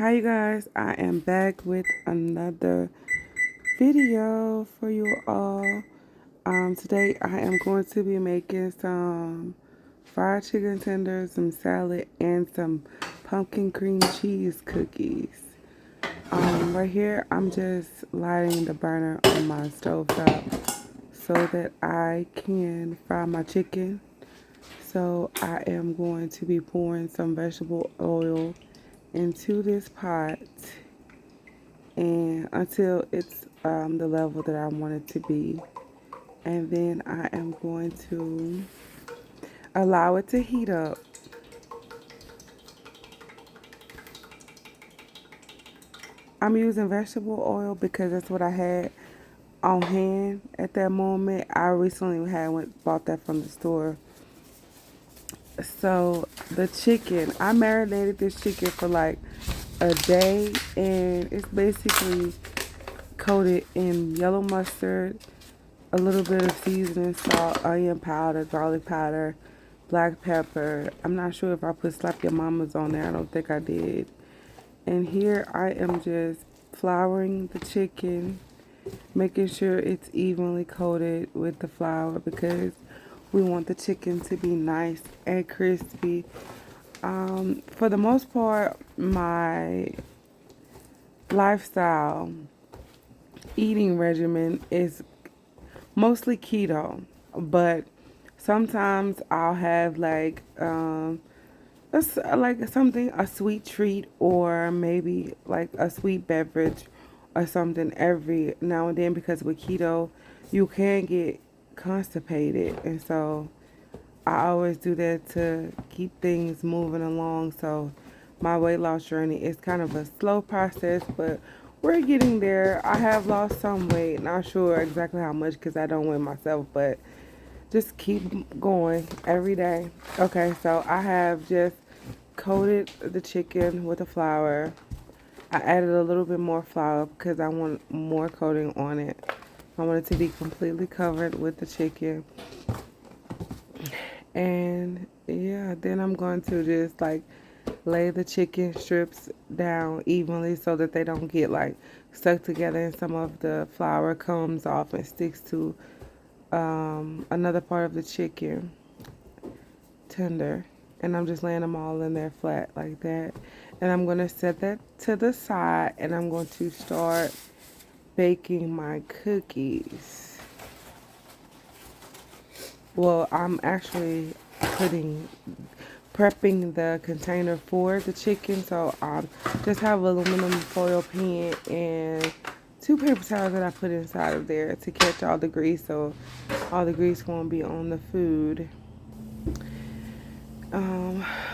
Hi you guys, I am back with another video for you all. Today I am going to be making some fried chicken tenders, some salad, and some pumpkin cream cheese cookies. Right here I'm just lighting the burner on my stove top so that I can fry my chicken. So I am going to be pouring some vegetable oil into this pot and until it's the level that I want it to be. And then I am going to allow it to heat up. I'm using vegetable oil because that's what I had on hand at that moment. I recently bought that from the store. So the chicken, I marinated this chicken for like a day, and it's basically coated in yellow mustard, a little bit of seasoning, salt, onion powder, garlic powder, black pepper. I'm not sure if I put slap your mamas on there. I don't think I did. And here I am just flouring the chicken, making sure it's evenly coated with the flour because we want the chicken to be nice and crispy. For the most part, my lifestyle eating regimen is mostly keto, but sometimes I'll have like like something, a sweet treat, or maybe like a sweet beverage or something every now and then, because with keto you can get constipated, and so I always do that to keep things moving along. So my weight loss journey is kind of a slow process, but we're getting there. I have lost some weight, not sure exactly how much because I don't weigh myself, but just keep going every day. Okay, so I have just coated the chicken with the flour. I added a little bit more flour because I want more coating on it. I want it to be completely covered with the chicken. And yeah, then I'm going to just like lay the chicken strips down evenly so that they don't get like stuck together and some of the flour comes off and sticks to another part of the chicken tender. And I'm just laying them all in there flat like that. And I'm going to set that to the side, and I'm going to start baking my cookies. Well, I'm actually prepping the container for the chicken. So I just have aluminum foil pan and two paper towels that I put inside of there to catch all the grease, so all the grease won't be on the food.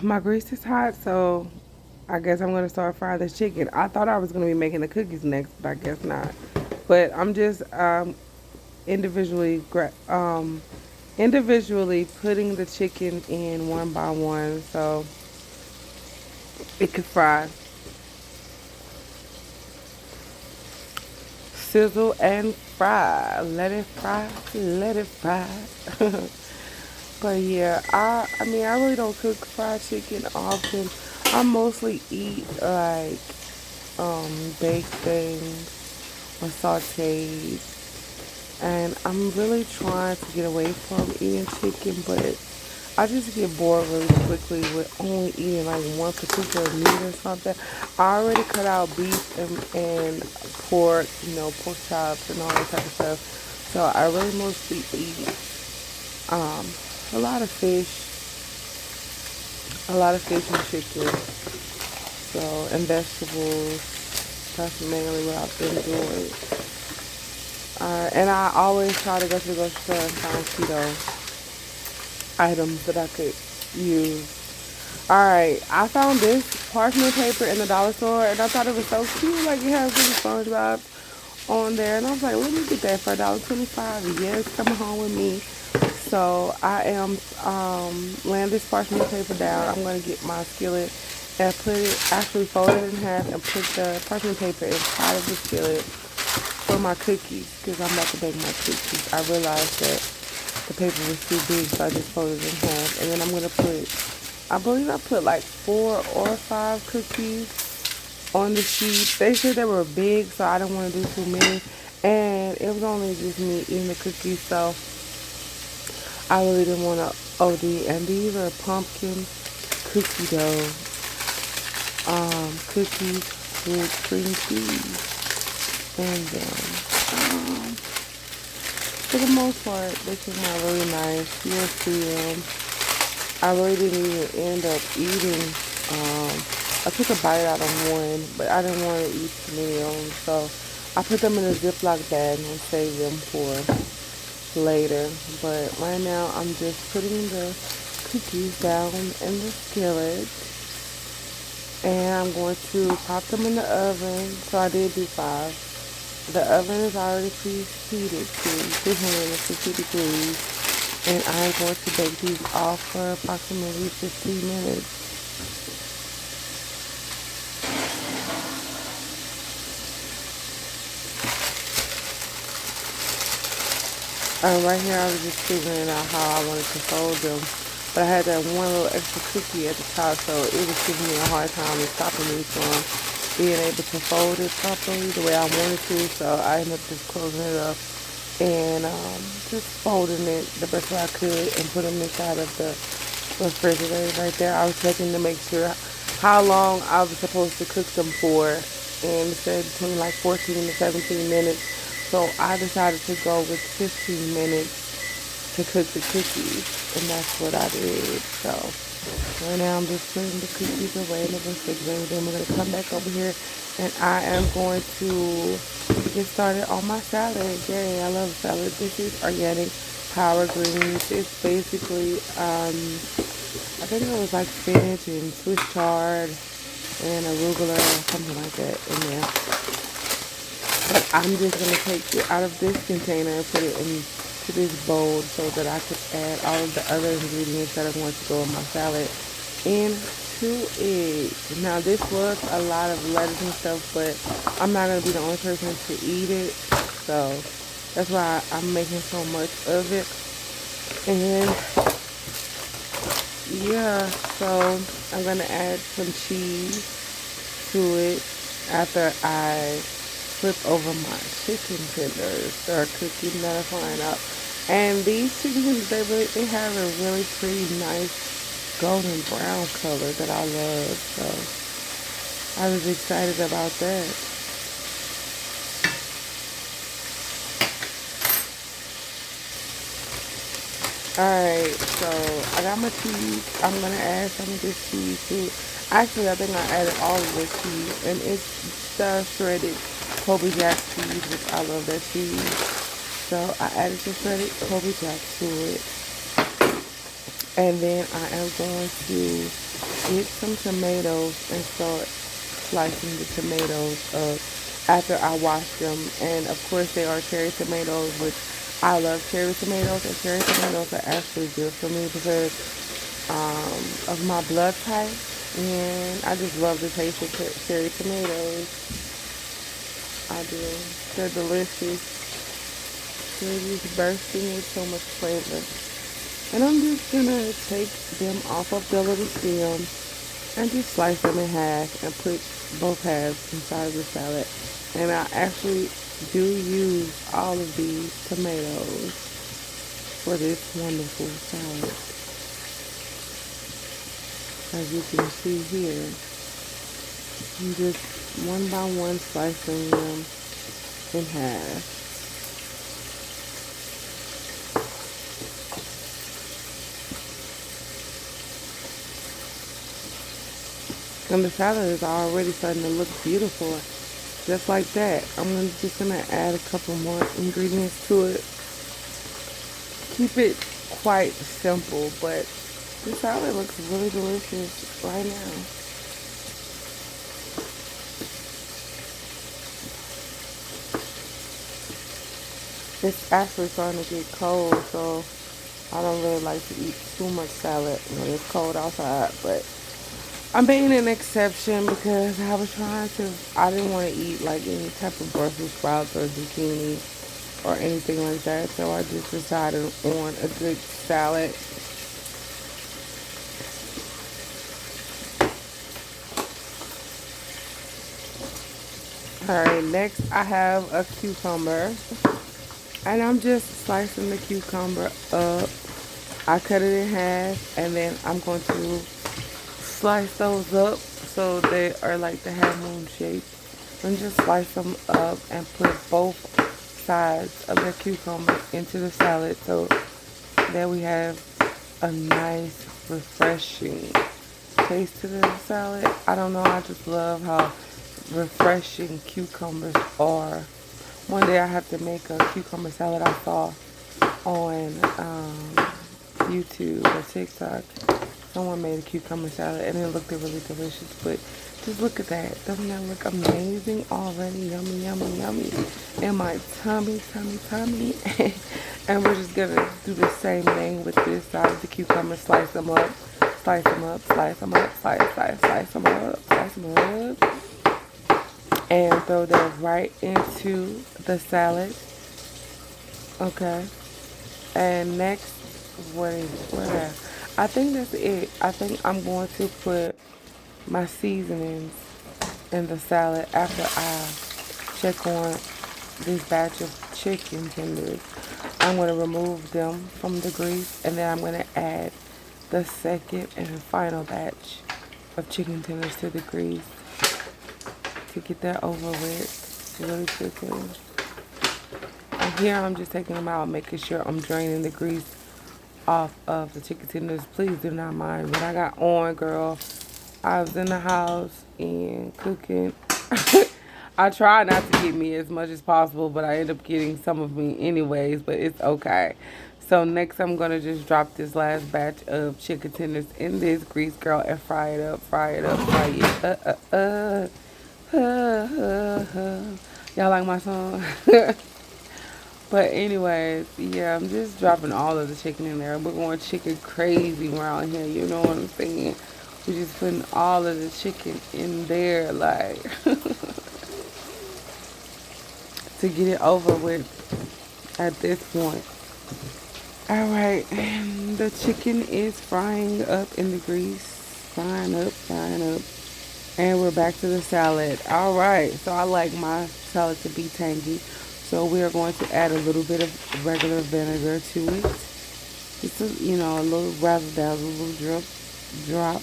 My grease is hot, so I guess I'm gonna start frying this chicken. I thought I was gonna be making the cookies next, but I guess not. But I'm just individually individually putting the chicken in one by one so it can fry. Sizzle and fry. Let it fry. Let it fry. But yeah, I mean, I really don't cook fried chicken often. I mostly eat like baked things or sauteed. And I'm really trying to get away from eating chicken, but I just get bored really quickly with only eating like one particular meat or something. I already cut out beef and pork, pork chops and all that type of stuff. So I really mostly eat um, a lot of fish and chicken. So, and vegetables. That's mainly what I've been doing. And I always try to go to the grocery store and find keto items that I could use. Alright, I found this parchment paper in the dollar store, and I thought it was so cute. Like, it has little SpongeBob on there, and I was like, let me get that for $1.25. Yes, coming home with me. So I am laying this parchment paper down. I'm going to get my skillet and actually fold it in half and put the parchment paper inside of the skillet for my cookies, because I'm about to bake my cookies. I realized that the paper was too big, so I just folded it in half. And then I'm going to I believe I put like 4 or 5 cookies on the sheets. They said they were big, so I didn't want to do too many. And it was only just me eating the cookies, so I really didn't want to OD. And these are pumpkin cookie dough cookies with cream cheese in them. For the most part, they came out really nice. You'll see them. I really didn't even end up eating. I took a bite out of one, but I didn't want to eat too many of them, so I put them in a Ziploc bag and saved them for later. But right now, I'm just putting the cookies down in the skillet, and I'm going to pop them in the oven. So I did do 5. The oven is already preheated to 350 degrees, and I'm going to bake these off for approximately 15 minutes. Right here, I was just figuring out how I wanted to fold them, but I had that one little extra cookie at the top, so it was giving me a hard time and stopping me from being able to fold it properly the way I wanted to. So I ended up just closing it up and just folding it the best way I could and put them inside of the refrigerator right there. I was checking to make sure how long I was supposed to cook them for, and it said between like 14 to 17 minutes. So I decided to go with 15 minutes to cook the cookies, and that's what I did. So right now I'm just putting the cookies away in the refrigerator. Then we're gonna come back over here, and I am going to get started on my salad. Yay, I love salad. This is organic power greens. It's basically I think it was like spinach and Swiss chard and arugula or something like that in there. But I'm just gonna take it out of this container and put it into this bowl so that I could add all of the other ingredients that are going to go in my salad into it. Now this was a lot of lettuce and stuff, but I'm not gonna be the only person to eat it, so that's why I'm making so much of it. And yeah, so I'm gonna add some cheese to it after I flip over my chicken tenders. They're cooking, they're frying up. And these chicken tenders, they have a really pretty nice golden brown color that I love. So I was excited about that. Alright, so I got my cheese. I'm going to add some of this cheese too. Actually, I think I added all of this cheese. And it's the shredded Kobe Jack cheese, which I love that cheese. So I added the shredded Kobe Jack to it. And then I am going to get some tomatoes and start slicing the tomatoes up after I wash them. And of course, they are cherry tomatoes, which I love cherry tomatoes, and cherry tomatoes are actually good for me because of my blood type, and I just love the taste of cherry tomatoes. I do. They're delicious. They're just bursting with so much flavor. And I'm just gonna take them off of the little stem and just slice them in half and put both halves inside of the salad. And I actually do use all of these tomatoes for this wonderful salad. As you can see here, I'm just one by one slicing them in half. And the salad is already starting to look beautiful. Just like that. I'm just going to add a couple more ingredients to it. Keep it quite simple, but the salad looks really delicious right now. It's actually starting to get cold, so I don't really like to eat too much salad when it's cold outside, but I'm being an exception because I didn't want to eat like any type of Brussels sprouts or zucchini or anything like that. So I just decided on a good salad. Alright, next I have a cucumber. And I'm just slicing the cucumber up. I cut it in half and then I'm going to slice those up so they are like the half moon shape. And just slice them up and put both sides of the cucumber into the salad so that we have a nice, refreshing taste to the salad. I don't know, I just love how refreshing cucumbers are. One day I have to make a cucumber salad I saw on YouTube or TikTok. Someone made a cucumber salad and it looked really delicious. But just look at that. Doesn't that look amazing already? Yummy, yummy, yummy. In my tummy, tummy, tummy. And we're just going to do the same thing with this side of the cucumber. Slice them up, slice them up, slice them up, slice them up, slice them up. And throw that right into the salad. Okay. And next, what else? I think that's it. I think I'm going to put my seasonings in the salad after I check on this batch of chicken tenders. I'm going to remove them from the grease and then I'm going to add the second and final batch of chicken tenders to the grease to get that over with really quickly. And here I'm just taking them out, making sure I'm draining the grease off of the chicken tenders. Please do not mind what I got on, girl. I was in the house and cooking. I try not to get me as much as possible, but I end up getting some of me anyways, but it's okay. So next I'm going to just drop this last batch of chicken tenders in this grease, girl, and fry it up, fry it up, fry it. Y'all like my song? But anyways, yeah, I'm just dropping all of the chicken in there. We're going chicken crazy around here, you know what I'm saying? We're just putting all of the chicken in there, like, to get it over with at this point. Alright, and the chicken is frying up in the grease. Frying up, frying up. And we're back to the salad. Alright, so I like my salad to be tangy. So we are going to add a little bit of regular vinegar to it. Just a little razzle dazzle, a little drop.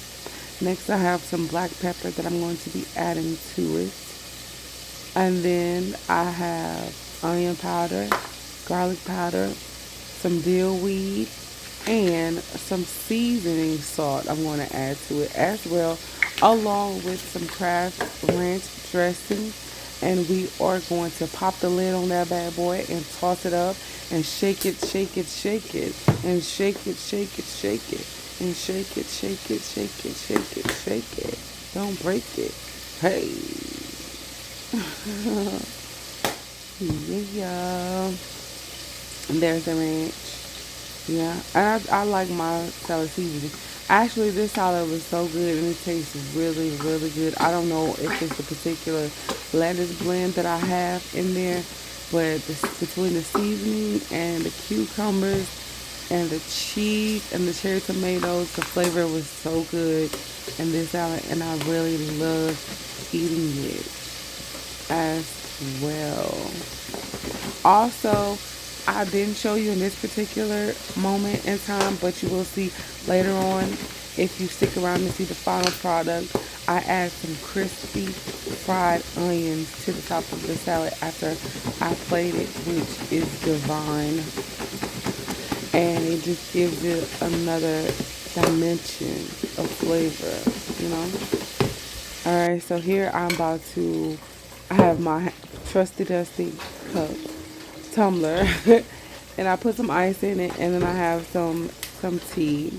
Next I have some black pepper that I'm going to be adding to it. And then I have onion powder, garlic powder, some dill weed, and some seasoning salt I'm going to add to it as well, along with some Kraft ranch dressing. And we are going to pop the lid on that bad boy and toss it up and shake it, shake it, shake it, and shake it, shake it, shake it, and shake it, shake it, shake it, shake it, shake it. Don't break it. Hey. Yeah. And there's the ranch. Yeah. And I like my salad seasoning. Actually, this salad was so good and it tastes really, really good. I don't know if it's a particular lettuce blend that I have in there, but between the seasoning and the cucumbers and the cheese and the cherry tomatoes, the flavor was so good in this salad, and I really love eating it as well. Also, I didn't show you in this particular moment in time, but you will see later on if you stick around to see the final product. I add some crispy fried onions to the top of the salad after I plate it, which is divine. And it just gives it another dimension of flavor, you know? Alright, so here I have my trusty dusty cup tumbler and I put some ice in it, and then I have some tea,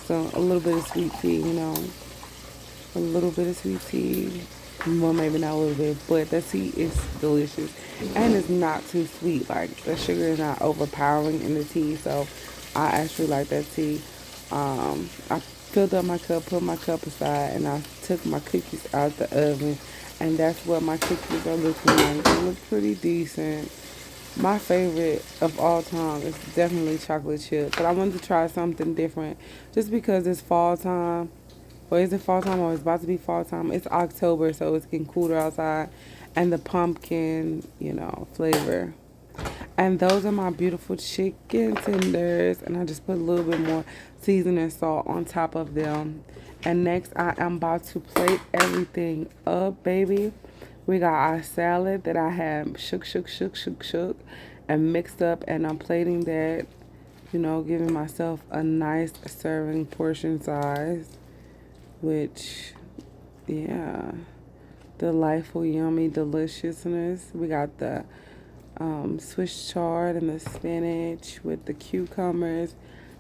so a little bit of sweet tea, a little bit of sweet tea. Well, maybe not a little bit, but the tea is delicious and it's not too sweet. Like, the sugar is not overpowering in the tea, so I actually like that tea. I filled up my cup, put my cup aside, and I took my cookies out the oven, and that's what my cookies are looking like. They look pretty decent. My favorite of all time is definitely chocolate chip, but I wanted to try something different just because it's fall time Or is it fall time or it's about to be fall time? It's October, so it's getting cooler outside. And the pumpkin, flavor. And those are my beautiful chicken tenders. And I just put a little bit more seasoning salt on top of them. And next, I am about to plate everything up, baby. We got our salad that I have shook, and mixed up. And I'm plating that, giving myself a nice serving portion size. Which, yeah, delightful, yummy deliciousness. We got the Swiss chard and the spinach with the cucumbers,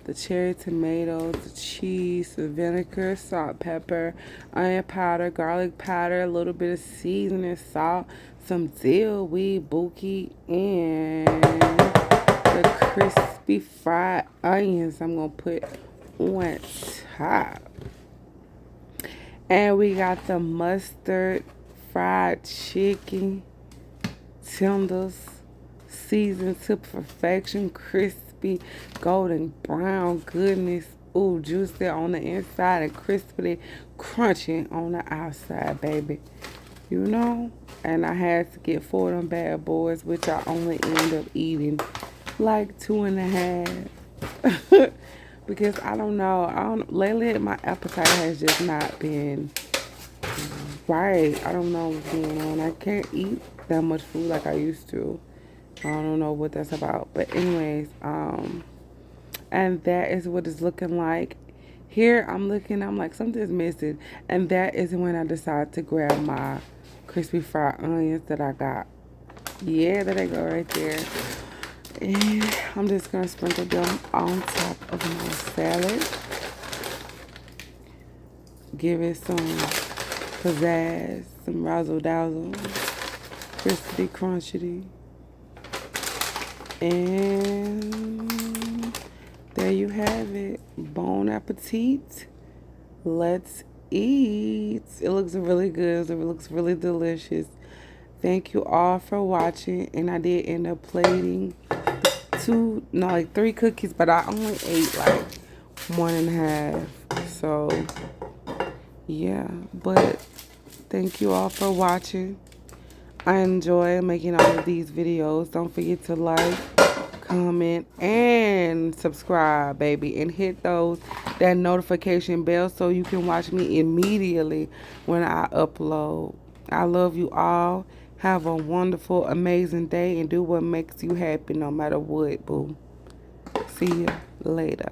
the cherry tomatoes, the cheese, the vinegar, salt, pepper, onion powder, garlic powder, a little bit of seasoning, salt, some dill weed, buki, and the crispy fried onions I'm going to put on top. And we got the mustard fried chicken tenders, seasoned to perfection, crispy, golden brown goodness. Ooh, juicy on the inside and crispy, crunchy on the outside, baby. And I had to get 4 of them bad boys, which I only end up eating like 2.5. Because I don't know. Lately, my appetite has just not been right. I don't know what's going on. I can't eat that much food like I used to. I don't know what that's about. But anyways, and that is what it's looking like. Here I'm like, something's missing. And that is when I decide to grab my crispy fried onions that I got. Yeah, there they go right there. And I'm just going to sprinkle them on top of my salad. Give it some pizzazz, some razzle dazzle, crispy, crunchy. And there you have it. Bon appetit. Let's eat. It looks really good. It looks really delicious. Thank you all for watching. And I did end up plating 3 cookies, but I only ate like 1.5. So yeah, but thank you all for watching. I enjoy making all of these videos. Don't forget to like, comment, and subscribe, baby, and hit that notification bell so you can watch me immediately when I upload. I love you all. Have a wonderful, amazing day, and do what makes you happy no matter what, boo. See you later.